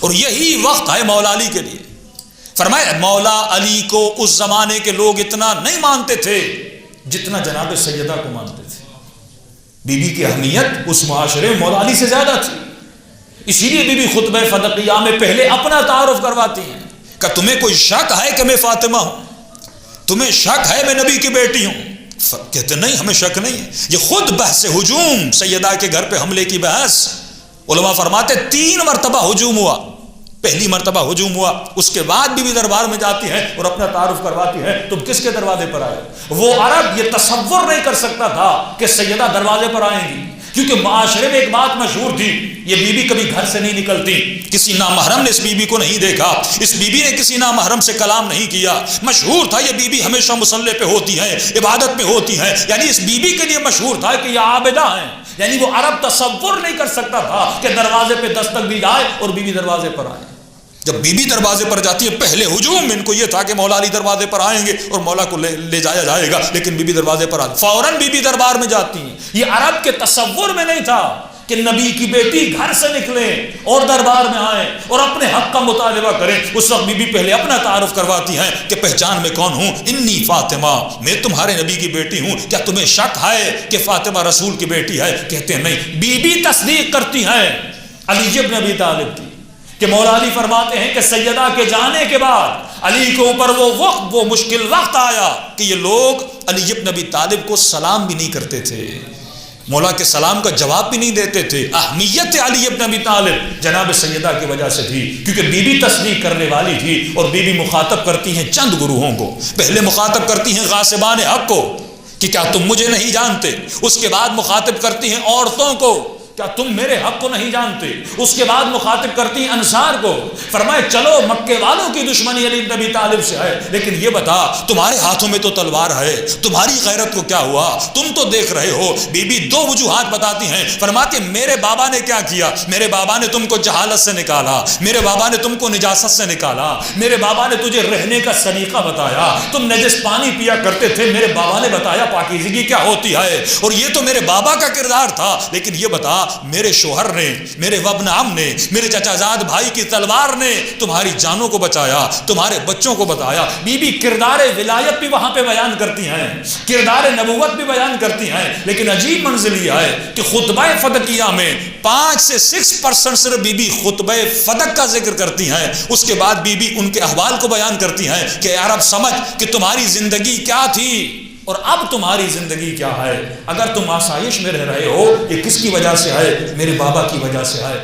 اور یہی وقت ہے مولا علی کے لیے. فرمایا مولا علی کو اس زمانے کے لوگ اتنا نہیں مانتے تھے جتنا جناب سیدہ کو مانتے تھے. بی بی کی اہمیت اس معاشرے میں مولا علی سے زیادہ تھی. اسی لیے بی بی خطبہ فدقیہ میں پہلے اپنا تعارف کرواتی ہیں کہ تمہیں کوئی شک ہے کہ میں فاطمہ ہوں؟ تمہیں شک ہے میں نبی کی بیٹی ہوں؟ کہتے نہیں ہمیں شک نہیں ہے. یہ خود بحث ہجوم، سیدہ کے گھر پہ حملے کی بحث، علماء فرماتے 3 مرتبہ ہجوم ہوا. پہلی مرتبہ ہجوم ہوا، اس کے بعد بھی دربار میں جاتی ہے اور اپنا تعارف کرواتی ہے تم کس کے دروازے پر آئے. وہ عرب یہ تصور نہیں کر سکتا تھا کہ سیدہ دروازے پر آئیں گی، کیونکہ معاشرے میں ایک بات مشہور تھی، یہ بی بی کبھی گھر سے نہیں نکلتی. کسی نامحرم نے اس بی بی کو نہیں دیکھا، اس بی بی نے کسی نامحرم سے کلام نہیں کیا. مشہور تھا یہ بی بی ہمیشہ مصلی پہ ہوتی ہے، عبادت میں ہوتی ہے. یعنی اس بی بی کے لیے مشہور تھا کہ یہ عابدہ ہیں. یعنی وہ عرب تصور نہیں کر سکتا تھا کہ دروازے پہ دستک دی جائے اور بی بی دروازے پر آئے. جب بی بی دروازے پر جاتی ہے، پہلے ہجوم ان کو یہ تھا کہ مولا علی دروازے پر آئیں گے اور مولا کو لے جایا جائے گا، لیکن بی بی دروازے پر آتی، فوراً بی بی دربار میں جاتی ہیں. یہ عرب کے تصور میں نہیں تھا کہ نبی کی بیٹی گھر سے نکلے اور دربار میں آئے اور اپنے حق کا مطالبہ کریں. اس وقت بی بی پہلے اپنا تعارف کرواتی ہیں کہ پہچان میں کون ہوں، انی فاطمہ، میں تمہارے نبی کی بیٹی ہوں. کیا تمہیں شک ہے کہ فاطمہ رسول کی بیٹی ہے؟ کہتے ہیں نہیں. بی بی تصدیق کرتی ہیں علی ابن ابی طالب کی کہ مولا علی فرماتے ہیں کہ سیدہ کے جانے کے بعد علی کے اوپر وہ مشکل وقت آیا کہ یہ لوگ علی ابن ابی طالب کو سلام بھی نہیں کرتے تھے، مولا کے سلام کا جواب بھی نہیں دیتے تھے. اہمیت علی ابن ابی طالب جناب سیدہ کی وجہ سے تھی، کیونکہ بی بی تصدیق کرنے والی تھی. اور بی بی مخاطب کرتی ہیں چند گروہوں کو. پہلے مخاطب کرتی ہیں غاصبان حق کو کہ کیا تم مجھے نہیں جانتے. اس کے بعد مخاطب کرتی ہیں عورتوں کو، کیا تم میرے حق کو نہیں جانتے. اس کے بعد مخاطب کرتی ہیں انصار کو. فرمائے چلو مکے والوں کی دشمنی علی بن ابی طالب سے ہے، لیکن یہ بتا تمہارے ہاتھوں میں تو تلوار ہے، تمہاری غیرت کو کیا ہوا، تم تو دیکھ رہے ہو. بی بی 2 وجوہات بتاتی ہیں. فرماتی میرے بابا نے کیا کیا، میرے بابا نے تم کو جہالت سے نکالا، میرے بابا نے تم کو نجاست سے نکالا، میرے بابا نے تجھے رہنے کا طریقہ بتایا. تم نجس پانی پیا کرتے تھے، میرے بابا نے بتایا پاکیزگی کیا ہوتی ہے، اور یہ تو میرے بابا کا کردار تھا. لیکن یہ بتا میرے شوہر نے، میرے وابن عم نے، میرے چچا زاد بھائی کی تلوار نے تمہاری جانوں کو بچایا، تمہارے بچوں کو بتایا. بی بی کردار ولایت بھی وہاں پہ بیان کرتی ہیں، کردار نبوت بھی بیان کرتی ہیں. لیکن عجیب منزل یہ ہے کہ خطبہ فدقیہ میں 5 سے 6% صرف بی بی خطبہ فدق کا ذکر کرتی ہیں. اس کے بعد بی بی ان کے احوال کو بیان کرتی ہیں کہ عرب سمجھ کہ تمہاری زندگی کیا تھی اور اب تمہاری زندگی کیا ہے. اگر تم آسائش میں رہ رہے ہو، یہ کس کی وجہ سے ہے؟ میرے بابا کی وجہ سے ہے.